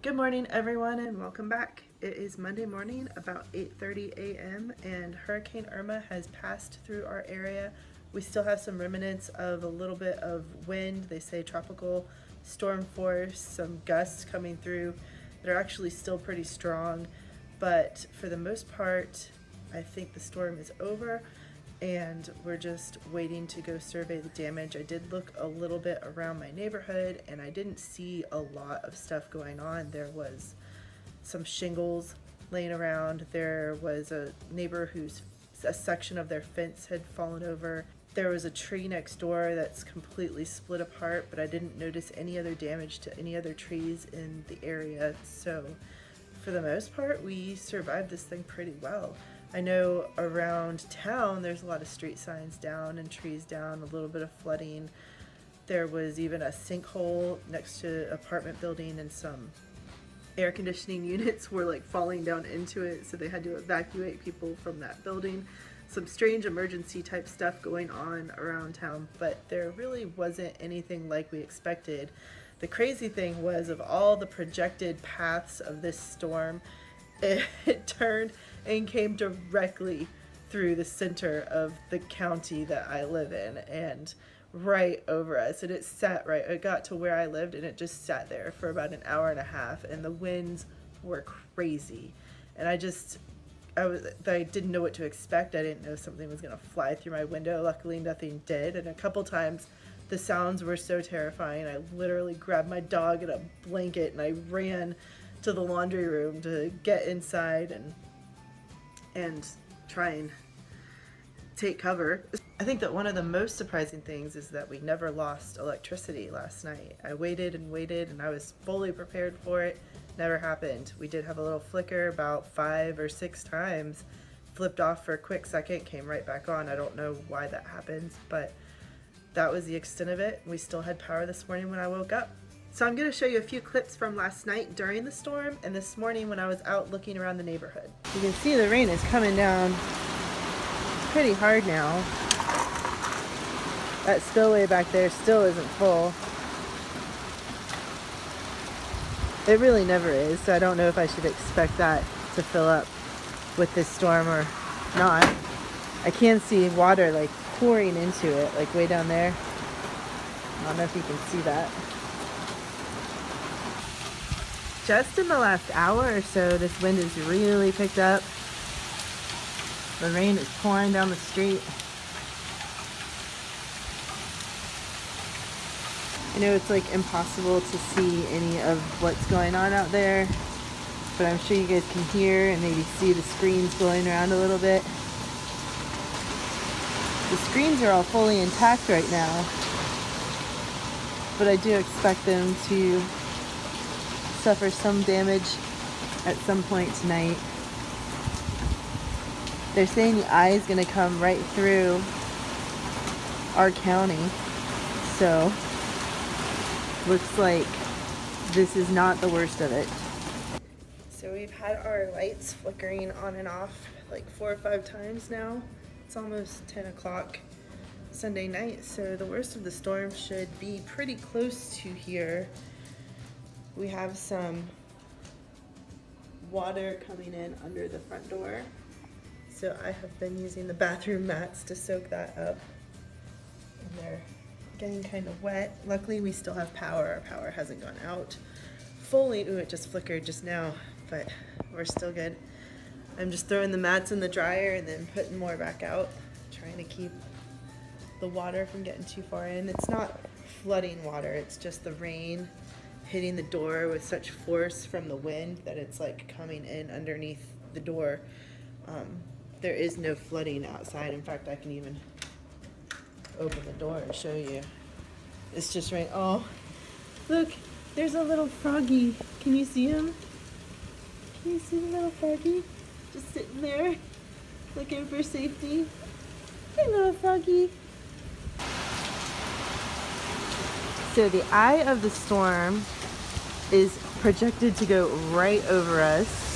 Good morning, everyone, and welcome back. It is Monday morning, about 8:30 a.m., and Hurricane Irma has passed through our area. We still have some remnants of a little bit of wind. They say tropical storm force, some gusts coming through. They're actually still pretty strong, but for the most part, I think the storm is over and we're just waiting to go survey the damage. I did look a little bit around my neighborhood and I didn't see a lot of stuff going on. There was some shingles laying around. There was a neighbor whose a section of their fence had fallen over. There was a tree next door that's completely split apart, but I didn't notice any other damage to any other trees in the area. So for the most part, we survived this thing pretty well. I know around town there's a lot of street signs down and trees down, a little bit of flooding. There was even a sinkhole next to an apartment building, and some air conditioning units were like falling down into it, so they had to evacuate people from that building. Some strange emergency type stuff going on around town, but there really wasn't anything like we expected. The crazy thing was, of all the projected paths of this storm, it turned and came directly through the center of the county that I live in and right over us. And it sat right, it got to where I lived and it just sat there for about an hour and a half, and the winds were crazy. And I didn't know what to expect. I didn't know something was going to fly through my window. Luckily, nothing did. And a couple times, the sounds were so terrifying. I literally grabbed my dog in a blanket and I ran to the laundry room to get inside and try and take cover. I think that one of the most surprising things is that we never lost electricity last night. I waited and waited and I was fully prepared for it. Never happened. We did have a little flicker about 5 or 6 times, flipped off for a quick second, came right back on. I don't know why that happens, but that was the extent of it. We still had power this morning when I woke up. So I'm going to show you a few clips from last night during the storm and this morning when I was out looking around the neighborhood. You can see the rain is coming down pretty hard now. That spillway back there still isn't full. It really never is, so I don't know if I should expect that to fill up with this storm or not. I can see water like pouring into it, like way down there. I don't know if you can see that. Just in the last hour or so, this wind has really picked up. The rain is pouring down the street. I know it's like impossible to see any of what's going on out there, but I'm sure you guys can hear and maybe see the screens blowing around a little bit. The screens are all fully intact right now, but I do expect them to suffer some damage at some point tonight. They're saying the eye is going to come right through our county, so looks like this is not the worst of it. So we've had our lights flickering on and off like 4 or 5 times now. It's almost 10 o'clock Sunday night, so the worst of the storm should be pretty close to here. We have some water coming in under the front door, so I have been using the bathroom mats to soak that up, and they're getting kind of wet. Luckily we still have power. Our power hasn't gone out fully. Ooh, it just flickered just now, but we're still good. I'm just throwing the mats in the dryer and then putting more back out, trying to keep the water from getting too far in. It's not flooding water, it's just the rain hitting the door with such force from the wind that it's like coming in underneath the door. There is no flooding outside. In fact, I can even open the door and show you. It's just rain. Oh, look, there's a little froggy. Can you see him? Can you see the little froggy? Just sitting there, looking for safety. Hey, little froggy. So the eye of the storm is projected to go right over us.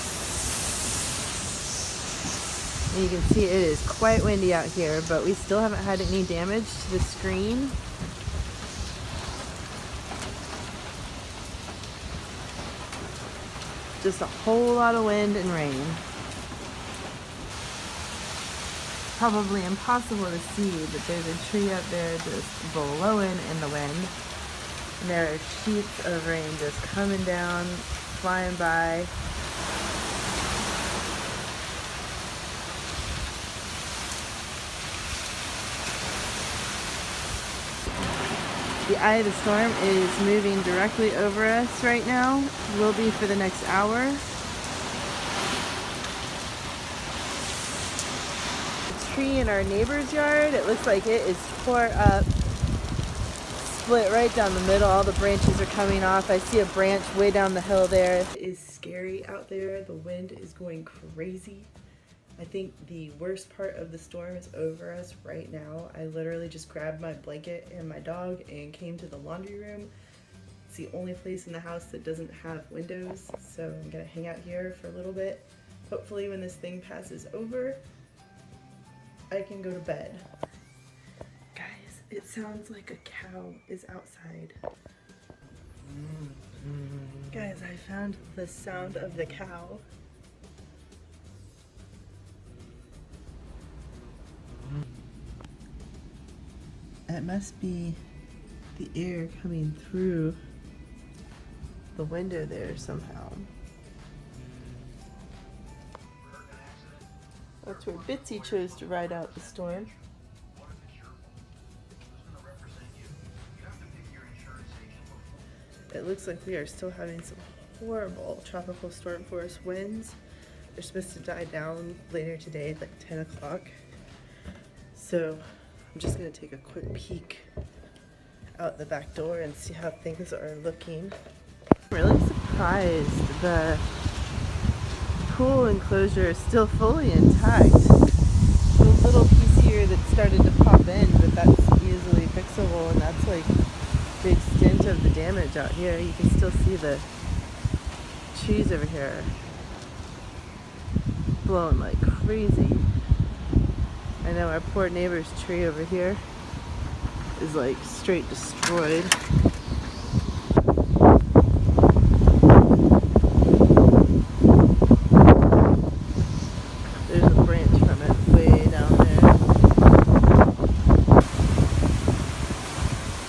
And you can see it is quite windy out here, but we still haven't had any damage to the screen. Just a whole lot of wind and rain. Probably impossible to see, but there's a tree up there just blowing in the wind. And there are sheets of rain just coming down, flying by. The eye of the storm is moving directly over us right now. Will be for the next hour. The tree in our neighbor's yard, it looks like it is tore up, split right down the middle. All the branches are coming off. I see a branch way down the hill there. It is scary out there. The wind is going crazy. I think the worst part of the storm is over us right now. I literally just grabbed my blanket and my dog and came to the laundry room. It's the only place in the house that doesn't have windows, so I'm gonna hang out here for a little bit. Hopefully when this thing passes over, I can go to bed. Guys, it sounds like a cow is outside. Guys, I found the sound of the cow. It must be the air coming through the window there somehow. That's where Bitsy chose to ride out the storm. It looks like we are still having some horrible tropical storm force winds. They're supposed to die down later today at like 10 o'clock. So I'm just gonna take a quick peek out the back door and see how things are looking. I'm really surprised the pool enclosure is still fully intact. There's a little piece here that started to pop in, but that's easily fixable, and that's like the extent of the damage out here. You can still see the trees over here blowing like crazy. I know our poor neighbor's tree over here is like straight destroyed. There's a branch from it way down there.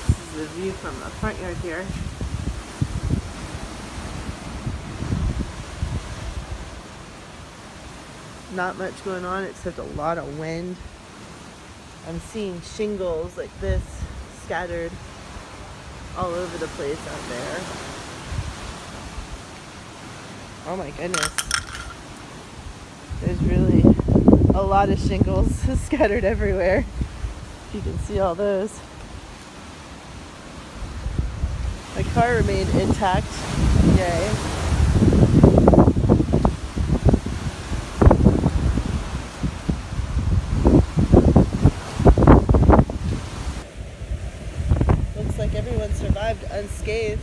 This is the view from the front yard here. Not much going on except a lot of wind. I'm seeing shingles like this scattered all over the place out there. Oh my goodness. There's really a lot of shingles scattered everywhere. You can see all those. My car remained intact. Yay. Everyone survived unscathed,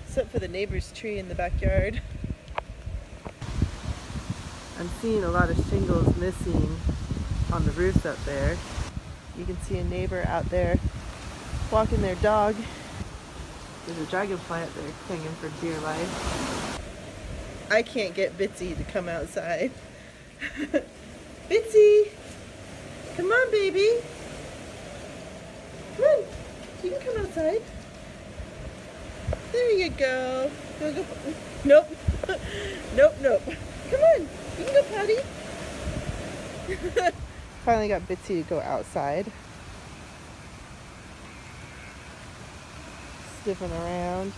except for the neighbor's tree in the backyard. I'm seeing a lot of shingles missing on the roofs up there. You can see a neighbor out there walking their dog. There's a dragonfly out there clinging for dear life. I can't get Bitsy to come outside. Bitsy! Come on, baby. Come on. You can come outside. There you go. Go. Nope. Nope. Come on. You can go potty. Finally got Bitsy to go outside. Sniffing around.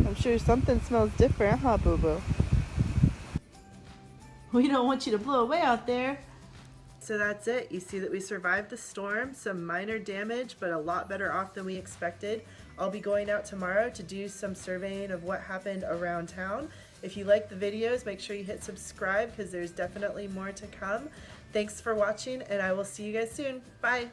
I'm sure something smells different, huh, Boo-Boo? We don't want you to blow away out there. So that's it. You see that we survived the storm. Some minor damage, but a lot better off than we expected. I'll be going out tomorrow to do some surveying of what happened around town. If you like the videos, make sure you hit subscribe because there's definitely more to come. Thanks for watching, and I will see you guys soon. Bye.